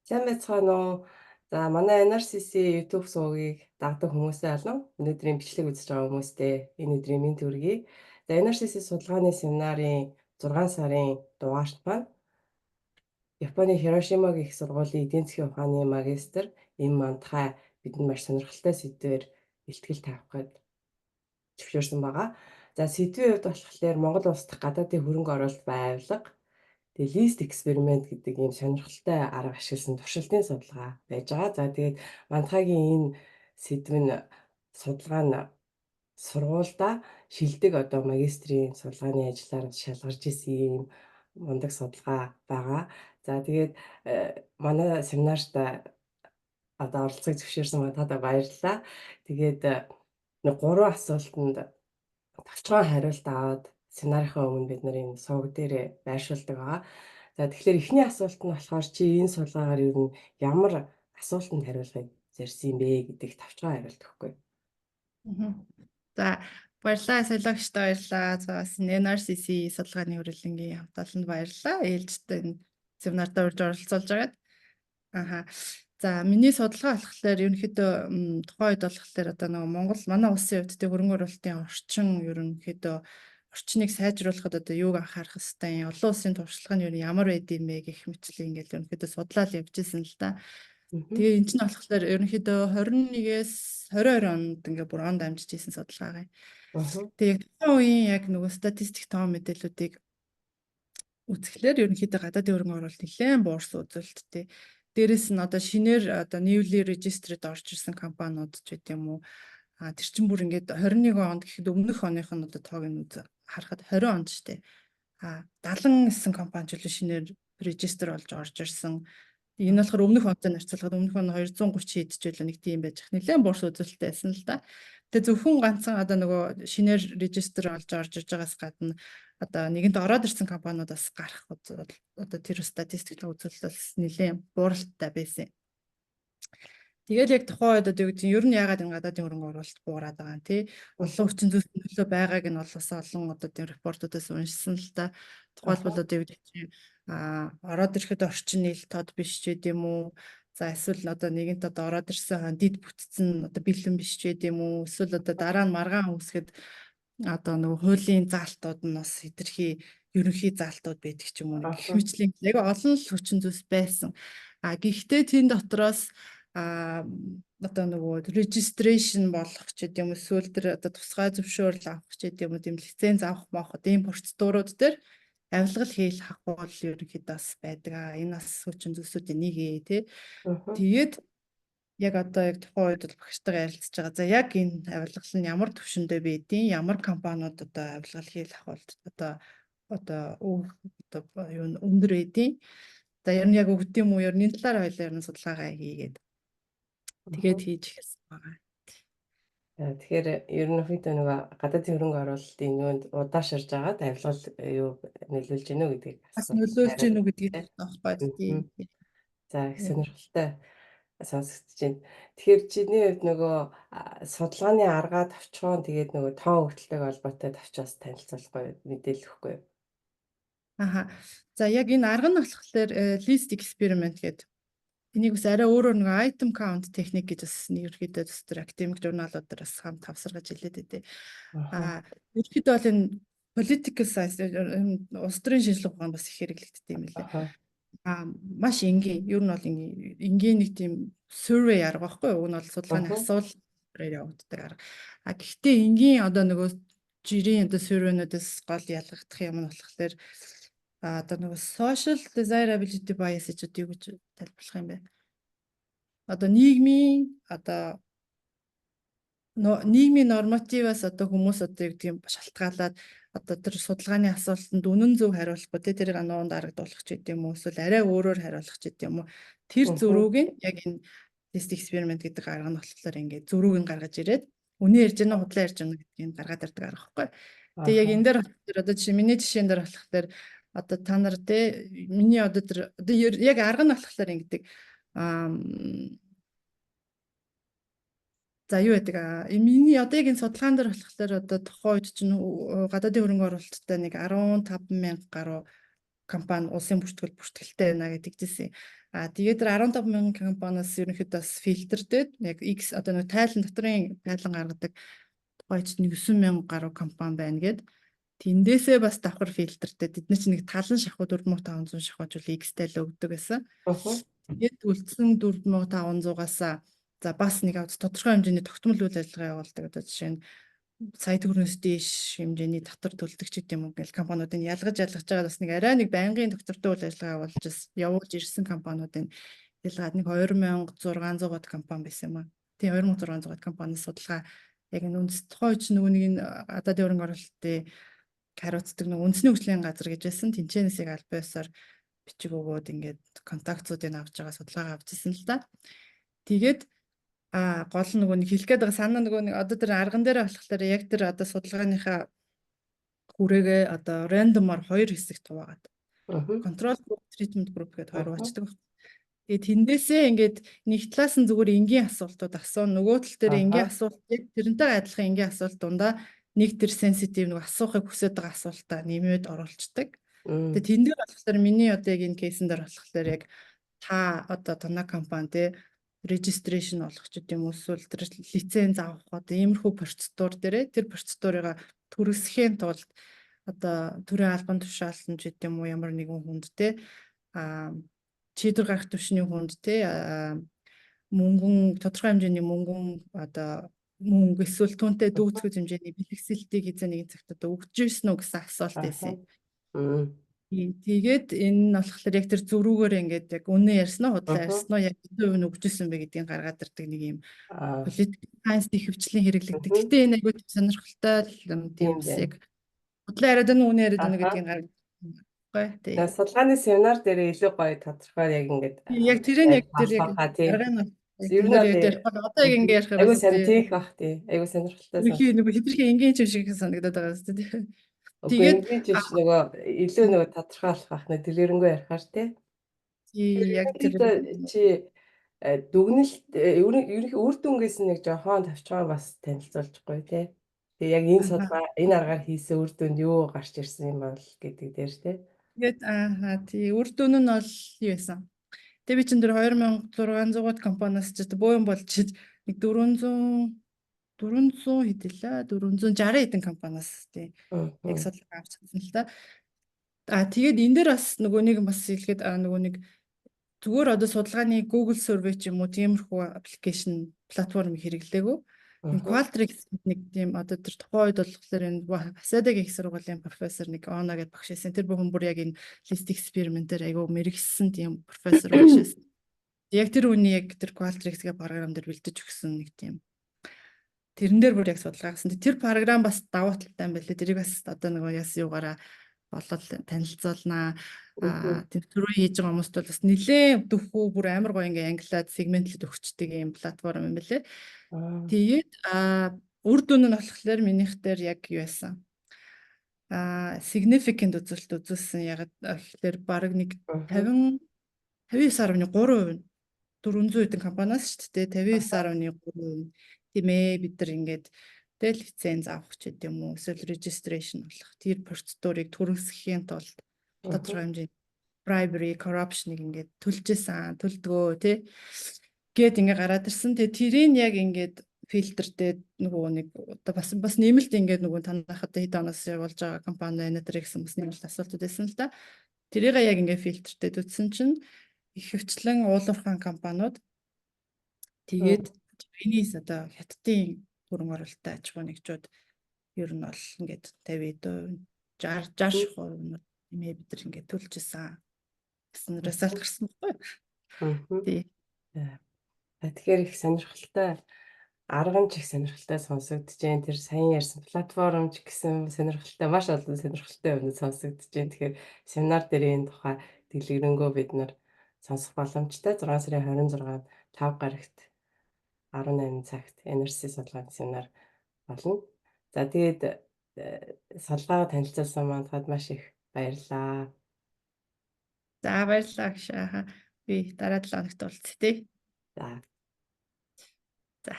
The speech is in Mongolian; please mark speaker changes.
Speaker 1: Сайн байцгаана уу? За манай NRCC YouTube сувгийг дагдаг хүмүүсээ болон өнөөдрийн бичлэг үзэж байгаа хүмүүстээ энэ өдрийн мэнд хүргэе. За NRCC судалгааны семинарын 6 сарын дугаарт маань Японы Хирошимагийн их сургуулийн эдийн засгийн ухааны магистр Им Мантхай бидэнд маш сонирхолтой сэдвээр бэлтгэл тавих гээд зөвшөөрсөн байгаа. За сэдвийн хувьд болохоор Монгол улс дахь гадаадын хөрөнгө оруулалт байвлага тэгээ лист эксперимент гэдэг ийм сонирхолтой арга ашигласан туршилтын судалгаа байж байгаа. За тэгээд Мантхагийн энэ сэдв нь судалгаа нь сургуультай шилдэг одоо магистрийн судалгааны ажлаар шалгарч исэн ийм мундаг судалгаа байгаа. За тэгээд манай семинарт одоо оролцохыг зөвшөөрсөн Мантхадад баярлалаа. Тэгээд нэг гурван асуултанд товчхон хариулт аваад семинарынхаа өмнө бид нар энэ суваг дээр байршуулдаг байгаа. За тэгэхээр эхний асуулт нь болохоор чи энэ судалгаагаар ер нь ямар асуултанд хариулахыг зорьсон юм бэ гэдгийг товчхон хариулт өгөхгүй.
Speaker 2: За баярлалаа солиогчтой баярлалаа. За бас NRCC судалгааны хүрээлэнгийн хамт олонд баярлалаа. Ээлжтэй энэ семинарт урьж оролцуулж байгаад. За миний судалгаа болохоор ерөнхийдөө тухайн үед болохоор одоо нөгөө Монгол манай улсын хувьд тэг хөрөнгө оруулалтын орчин ерөнхийдөө орчныг сайжруулахад одоо юуг анхаарах хэвтэй олон улсын туршлага нь ер нь ямар байд юм бэ гэх мэтлээ ингээл ерөнхийдөө судлаад явж исэн л да. Тэгээ энэ чинь болохоор ерөнхийдөө 21-ээс 22 онд ингээ бүр онд амжиж исэн судалгаа юм. Тэгээ тухайн үеийн яг нөгөө статистик тоон мэдээллүүдийг үзэхлээр ерөнхийдөө гадаадын хөрөнгө оруулалт нэлээд буурсан үзүүлэлттэй. Дээрээс нь одоо шинээр одоо newly registered орж ирсэн компаниуд ч гэдэм үү. Тэр чинь бүр ингээд 21 онд гэхэд өмнөх оных нь одоо тоог нь харахад 20 онд штэ. 79 компани ч үлээ шинээр регистр болж орж ирсэн. Энэ болохоор өмнөх онтой харьцуулахад өмнөх он 230 хэд ч байлаа нэг тийм байж ах нэлээд буурсан үзүүлэлттэй байсан л да. Тэгээ зөвхөн ганцхан одоо нөгөө шинээр регистр олж орж иж байгаас гадна одоо нэгэнд ороод ирсэн компаниудаас гарах одоо тэр статистик үзүүлэлт бас нэлээд бууралтай байсан. Тэгэл яг тухайн үед одоо юу гэдэг нь ер нь яагаад энэ гадаадын хөрөнгө оруулалт буураад байгаа юм тий. Олон хүчин зүйлсийн төлөө байгааг нь бас олон одоо тийм репортуудаас уншсан л да. Тухайлбал одоо юу гэдэг чинь ороод ирэхэд орчин нийл тод биш ч гэдэм үү. За эсвэл одоо нэгэнт одоо ороод ирсэн дид бүтцэн одоо бэлэн биш ч гэдэм үү. Эсвэл одоо дараа нь маргаан үүсгэд одоо нөгөө хуулийн заалтууд нь бас хэтэрхий ерөнхий заалтууд байдаг ч юм уу. Гэх мэтлэн яг олон л хүчин зүйлс байсан. Гэхдээ тэн дотроос одоо нөгөө registration болгох ч гэдэм үү эсвэл тэр одоо тусгай зөвшөөрөл авах ч гэдэм үү тийм лиценз авах маах ийм процедурууд дээр авилгал хийх хавхуул ерөнхийдөө бас байдаг. Энэ бас хүчин зүйлсүүдийн нэг тий. Тэгээд яг одоо яг тухайн үед бол багштайгаа ярилцж байгаа. За яг энэ авилгал нь ямар түвшиндээ байдیں, ямар компаниуд одоо авилгал хийх хавуулт одоо юу өндөр байдیں. За ер нь яг өгд юм уу? Ер нь энэ талаар хоёлаа ер нь судалгаагаа хийгээд тэгээд хийж эхэлсэн байгаа.
Speaker 1: Тэгэхээр ерөнхийдөө нөгөө гадаадын хөрөнгө оруулалтын юунд удаашрж байгаад авилгал юу нөлөөлж гинөө гэдгийг
Speaker 2: бас нөлөөлж гинөө гэдгийг авах байдгийг.
Speaker 1: За их сонирхолтой сонсогдож байна. Тэгэхээр чиний хувьд нөгөө судалгааны аргаа товчхон тэгээд нөгөө тоон хөгтөлтэй холбоотой тавчаас танилцуулахгүй мэдээлэл өгөхгүй.
Speaker 2: За яг энэ арга нь болохоор list experiment гэдэг. Энийг бас арай өөрөөр нэг item count техник гэж бас ерөөхдөө төстөр академик журналуудаар бас хамт тавсаргаж хэлээд байдэ. Ерөөхдөө бол энэ political science улс төрийн шинжилгээ ухаанд бас их хэрэглэгддэг юм лээ. Маш энгийн. Ер нь бол энгийн нэг тийм survey арга байхгүй юу? Уг нь бол судалгааны асуултаар явагддаг арга. Гэхдээ энгийн одоо нөгөө жирийн одоо survey-нуудаас гол ялгагдах юм нь болохоор одоо нөгөө social desirability bias гэж юу гэж тайлбарлах юм бэ? Одоо нийгмийн одоо нийгмийн нормативаас одоо хүмүүс одоо юу гэдэг юм шалтгаалаад одоо тэр судалгааны асуултанд үнэн зөв хариулахгүй тэрийг ануунд дарагдуулах ч гэдэм үү эсвэл арай өөрөөр хариулах ч гэдэм үү тэр зөрүүг нь яг энэ тест эксперимент гэдэг арга нь болохоор ингээд зөрүүг нь гаргаж ирээд үнэн ярьж гэнэ худлаа ярьж гэнэ гэдгийг гаргаад ирдэг арга байхгүй. Тэгээ яг энэ дээр болохоор одоо миний жишээн дээр болохоор одоо та нар те миний одоо тэр яг арга нь болохоор ингэдэг за юу гэдэг миний одоо яг энэ судалгаан дээр болохоор одоо тухайн үед чинь гадаадын хөрөнгө оруулалттай нэг 15,000 гаруй компани улсын бүртгэлтэй байна гэдэг жисэн. Тэгээд 15,000 компаниас ерөнхийдөө бас фильтрдээд яг X одоо нэг тайлан дотрын тайлан гаргадаг тухайд 9,000 гаруй компани байна гэд. Тэндээсээ бас давхар фильтрдээд эдгээр чинь нэг талан шахуу 4,500 шахуужуул X-тэй л өгдөг гэсэн. Тэгээд үлдсэн 4,500-аас за бас нэг тодорхой хэмжээний тогтмол үйл ажиллагаа явуулдаг. Одоо жишээ нь сая төгрөгөөс дээш хэмжээний татвар төлдөг ч гэдэм үү гэл компаниудын ялгаж байгаа бас нэг арай нэг байнгын доктортой үйл ажиллагаа явуулж ирсэн компаниудын ялгаад нэг 2,600 гот компани байсан юм аа. Тийм 2,600 гот компани судалгаа яг энэ үндэс тухайч нөгөө нэг гадаадын хөрөнгө оруулалтын хариуцдаг нэг үндэсний хөгжлийн газар гэж байсан. Тэнцэнээс яг аль биесээр бичиг өгөөд ингээд контактуудыг авч байгаа судалгаа авч ирсэн л да. Тэгээд гол нөгөө нэг хэлэх гээд байгаа санаа нөгөө нэг одоо тэр арган дээр болохоор яг тэр одоо судалгааныхаа хүрээгээ одоо рандомор хоёр хэсэгт хуваагаад control group, treatment group гэдээ хоёр хуваачдаг. Тэгээд тэндээсээ ингээд нэг талаас нь зүгээр энгийн асуултууд асуун, нөгөө тал дээр энгийн асуулт яг тэрнтэйгээ адилхан энгийн асуулт дундаа нэг тэр sensitive нэг асуухыг хүсэж байгаа асуултаа нэмээд оруулцдаг. Тэгээд тэн дээр болохоор миний одоо яг энэ кейсэн дээр болохоор яг та одоо танай компани те registration олох ч гэдэм эсвэл тэр лиценз авах одоо иймэрхүү процедур дээрээ тэр процедурыг түргэсхийн тулд одоо төрийн албан тушаалсан ч гэдэм үү ямар нэгэн хүнд те чийдэр гарах төвшний хүнд те мөнгөн тодорхой хэмжээний мөнгөн одоо мөнгө эсвэл түүнтэй дүүцэх хэмжээний бэлгэсэлтийг эзэн нэгэн цагт одоо өгч ирсэн үү гэсэн асуулт байсан. Тэгээд энэ нь болохоор яг тэр зөрүүгээр ингээд яг үнэн ярьсан уу худлаа ярьсан уу яг хэдэн үн өгчсэн бэ гэдгийг гаргаад ирдэг нэг юм political science ихэвчлэн хэрэглэгдэг. Гэтэ энэ айгүй сонирхолтой юм тийм бас яг худлаа яриад энэ үнэн яриад энэ гэдгийг гаргаж байгаа.
Speaker 1: Судалгааны семинар дээр илүү гоё тодорхой яг ингээд
Speaker 2: яг тэрэн яг тэр яг арганы ер нь одоо яг ингээд ярих
Speaker 1: айгүй сайн тийх бах тий айгүй сонирхолтой
Speaker 2: нэг хитрхи энгийн юм шиг санагдаад байгаа юм тийм.
Speaker 1: Тэгээд нөгөө илүү нөгөө тодорхойлох байх нэ дэлгэрэнгүй ярихаар тий.
Speaker 2: Яг тэр
Speaker 1: чи дүгнэлт ерөнхий үр дүнгээс нэг жоохон тавчгаа бас танилцуулчихгүй тий. Тэгээ яг энэ судалгаа энэ аргаар хийсэн үр дүнд юу гарч ирсэн юм бол гэдэг дээр тий.
Speaker 2: Тэгээд тий үр дүн нь бол юу байсан? Тэгээ би чинь тэр 2,600 компаниас ч боо юм болж нэг 400 хэдэлээ 460 хэдэн компаниас тий яг судалгаа авч чадсан л та. Тэгээд энэ дээр бас нөгөө нэг бас хэлгээд нөгөө нэг зүгээр одоо судалгааны Google survey ч юм уу тиймэрхүү аппликейшн платформ хэрэглээгүү. Энэ Qualtrics нэг тийм одоо тэр тухайн үед болохоор энэ Waseda-гийн их сургуулийн профессор нэг Она гэдэг багш байсан. Тэр бүхэн бүр яг энэ list experiment-ээр айгүй мэрэгссэн тийм профессор багш байсан. Яг тэр үний яг тэр Qualtrics-гээ програм дээр бэлдэж өгсөн нэг тийм тэрэн дээр бүр яг судалгаа гэсэн. Тэр програм бас давуу талтай юм байлээ. Тэрийг бас одоо нөгөө яс юугаараа болол танилцуулнаа. Тэр түрүү хийж байгаа хүмүүст бол бас нэлээд дөхөө бүр амар гоё ингээ англиад сегментлээд өгчдөг юм платформ юм байлээ. Тэгээд үр дүн нь болохоор минийх дээр яг юу байсан? Significant үзүүлсэн. Яг тэгэхээр баг нэг 59.3% 400 хэдэн компаниас шүү дээ 59.3% тийм ээ бид нар ингээд тэл лиценз авах ч гэдэм үү эсвэл registration болох тэр процедурыг түргэсэхийн тулд тодорхой хэмжээний bribery corruption-ыг ингээд төлжсэн төлдгөө тий гээд ингээд гараад ирсэн. Тэгээ тэрийг яг ингээд фильтрдээд нөгөө нэг одоо бас нэмэлт ингээд нөгөө танахад хэд оноос явуулж байгаа компани байна тэр гэсэн бас нэмэлт асуултууд байсан л да. Тэрийг яг ингээд фильтрдээд үтсэн чинь их хвчлэн уулуурхан компаниуд тэгээд Chinese одоо хятадын хөрөнгө оруулалттай аж ахуй нэгжүүд ер нь бол ингээд 50%, 60% нэмээ бид нар ингээд төлжсэн гэсэн result гарсан байхгүй. Тий.
Speaker 1: Тэгэхээр их сонирхолтой арган ч их сонирхолтой сонсогдож байна. Тэр сайн ярьсан платформ ч гэсэн сонирхолтой маш олон сонирхолтой юмнууд сонсогдож байна. Тэгэхээр семинар дээр энэ тухай дэлгэрэнгүй бид нар сонсох боломжтой 6 сарын 26-нд 5 гарагт 18 цагт NRC судалгааны семинар болно. За тэгээд судалгаагаа танилцуулсан манайхад маш их баярлалаа.
Speaker 2: За баярлалаа гişээ. Би дараа 7 хоногт уулзъя тий.
Speaker 1: За.
Speaker 2: За.